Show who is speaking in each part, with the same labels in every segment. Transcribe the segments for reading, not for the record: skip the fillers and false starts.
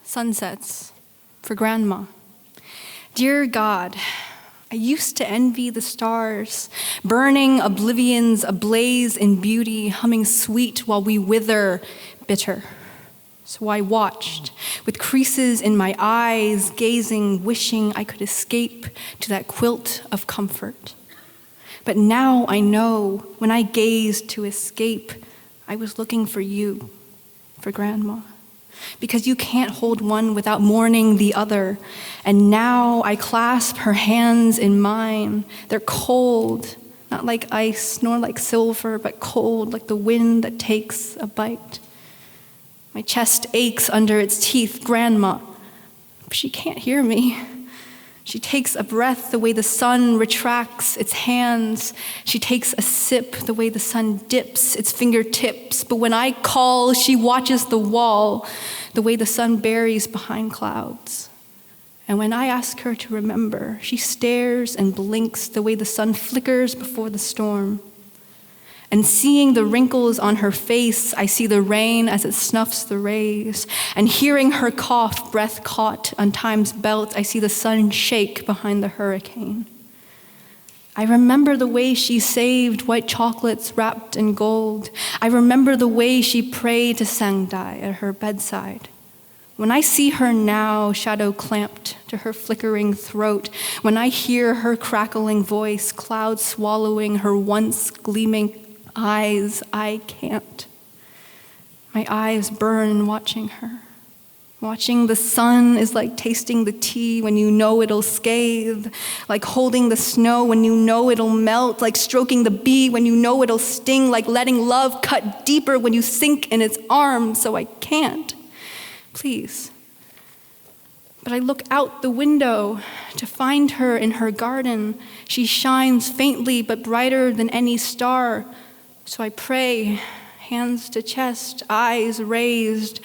Speaker 1: Sunsets for Grandma. Dear God, I used to envy the stars, burning oblivions ablaze in beauty, humming sweet while we wither bitter. So I watched, with creases in my eyes, gazing, wishing I could escape to that quilt of comfort. But now I know, when I gazed to escape, I was looking for you, for Grandma. Because you can't hold one without mourning the other. And now I clasp her hands in mine. They're cold, not like ice, nor like silver, but cold like the wind that takes a bite. My chest aches under its teeth, Grandma. But she can't hear me. She takes a breath the way the sun retracts its hands. She takes a sip the way the sun dips its fingertips. But when I call, she watches the wall the way the sun buries behind clouds. And when I ask her to remember, she stares and blinks the way the sun flickers before the storm. And seeing the wrinkles on her face, I see the rain as it snuffs the rays. And hearing her cough, breath caught on time's belt, I see the sun shake behind the hurricane. I remember the way she saved white chocolates wrapped in gold. I remember the way she prayed to Sangdai at her bedside. When I see her now, shadow clamped to her flickering throat, when I hear her crackling voice, clouds swallowing her once gleaming eyes, I can't. My eyes burn watching her. Watching the sun is like tasting the tea when you know it'll scathe, like holding the snow when you know it'll melt, like stroking the bee when you know it'll sting, like letting love cut deeper when you sink in its arms, so I can't. Please. But I look out the window to find her in her garden. She shines faintly but brighter than any star. So I pray, hands to chest, eyes raised.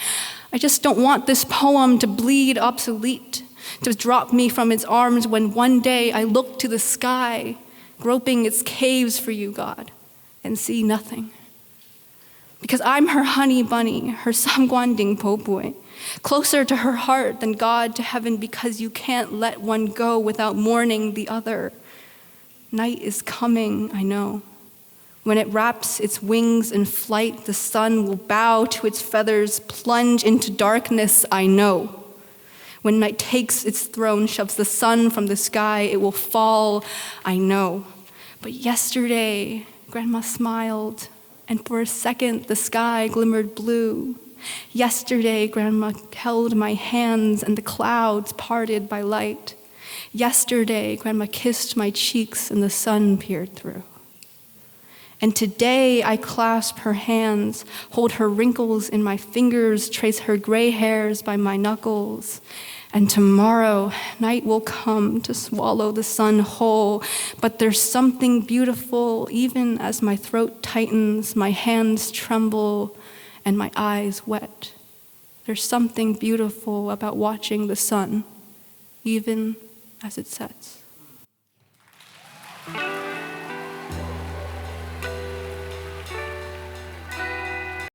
Speaker 1: I just don't want this poem to bleed obsolete, to drop me from its arms when one day I look to the sky, groping its caves for you, God, and see nothing. Because I'm her honey bunny, her samguanding popoi, closer to her heart than God to heaven, because you can't let one go without mourning the other. Night is coming, I know. When it wraps its wings in flight, the sun will bow to its feathers, plunge into darkness, I know. When night takes its throne, shoves the sun from the sky, it will fall, I know. But yesterday, Grandma smiled, and for a second, the sky glimmered blue. Yesterday, Grandma held my hands, and the clouds parted by light. Yesterday, Grandma kissed my cheeks, and the sun peered through. And today I clasp her hands, hold her wrinkles in my fingers, trace her gray hairs by my knuckles. And tomorrow, night will come to swallow the sun whole. But there's something beautiful, even as my throat tightens, my hands tremble, and my eyes wet. There's something beautiful about watching the sun, even as it sets.